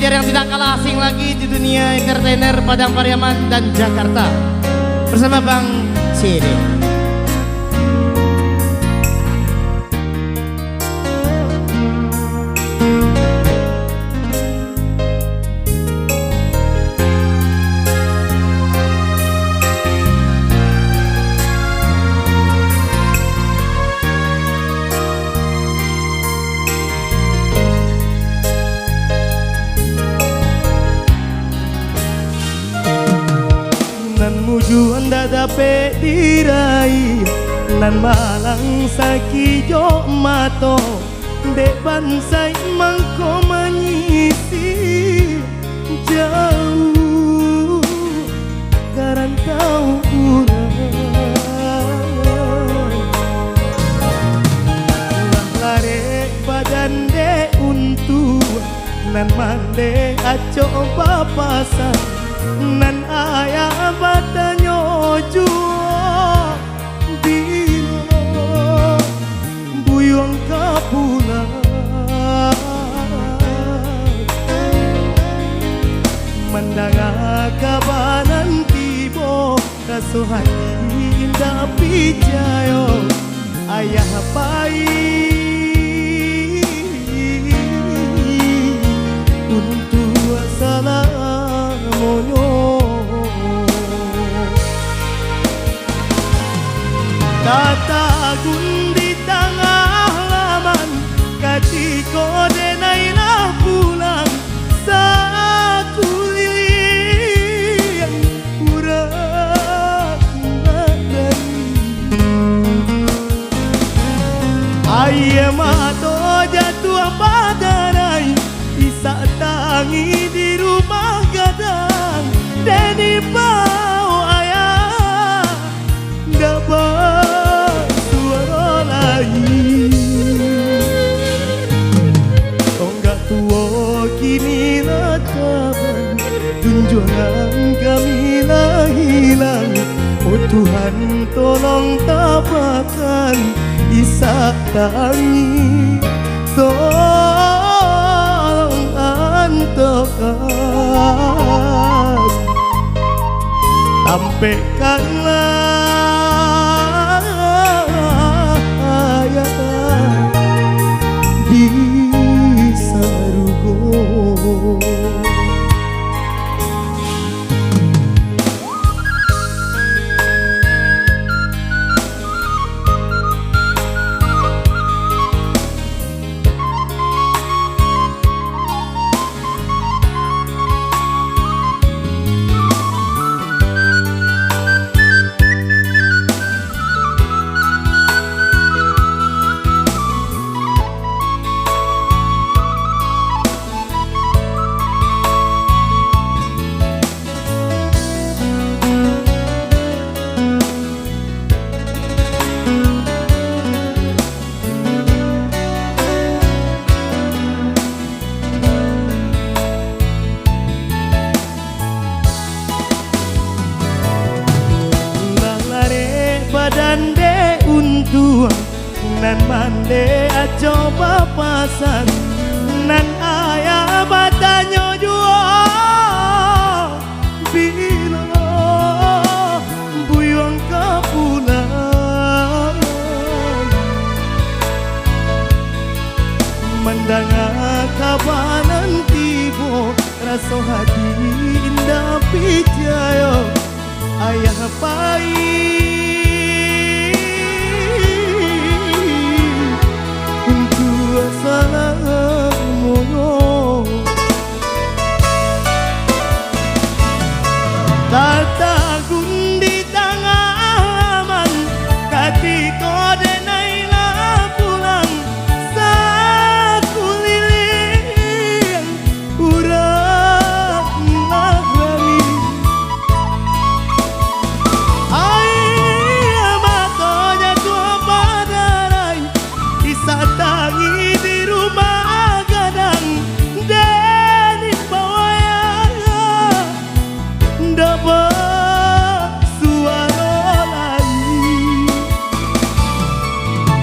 volunteer yang tidak kalah asing lagi di dunia entertainer Padang Pariaman dan Jakarta bersama Bang Ciri. Muju anda dapat dirai nan malang sakijo mato dek bansai mangko manyisi jauh garantau urang lare badan de untuk nan mande aco papasan nan ayah batanyo juo bilo buyong kapulang mandanga kabanan tibo kasuhan indah pijayo ayah pai untuk salah Tata gundi tengah laman Katiko denai lah pulang Sakulilian urang nadani Ayah mato jatuh padarai Isa tangi di rumah gadang Deni bau ayah dapat suara lain Tonggak tua kini lataban Tunjuran kami lah hilang Oh Tuhan tolong tapakan Isa tangi Tolong antokan Sampaikanlah ayat di sarugo dan de untung nan mande aco papasan nan ayah batanyo juo bilo buyong kapulang mandanga kabanan tibo raso hati indah pijayo ayah pai salah moyo Tata gundi tangaman Katiko denai lah pulang Sakulilian urang nadani Ayah matonya tua padarai Isa tangi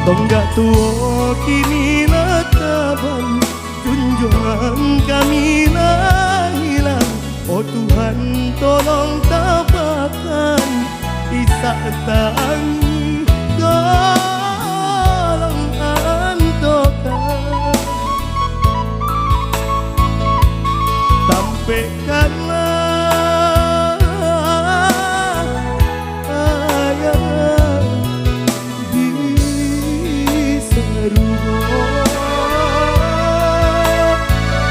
Tonggak tua kini lataban junjungan kami lah hilang. Oh Tuhan tolong tabahkan isak tangi, tolong antokan, sampaikanlah ayah di serugo.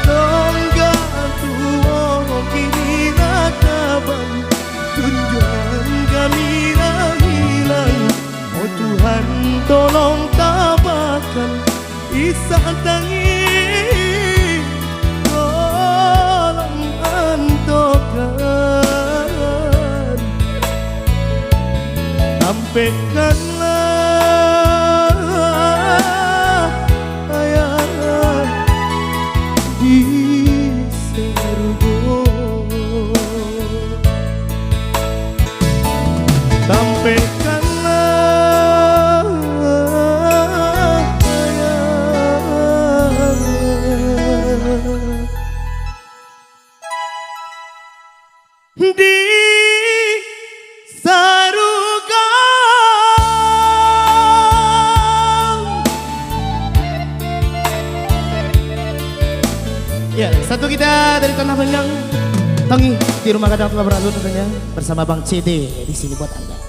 Tonggak tuo kini nakaban, tunjungan kami lah hilang. Oh Tuhan tolong tabahkan isak tangi, tolong antokan, sampaikanlah ayah di surga. Sampaikanlah ayah di Saruga. Ya, satu kita dari Tanah Panjang, Tangi di rumah kadang telah berlalu tentunya bersama Bang CD di sini buat Anda.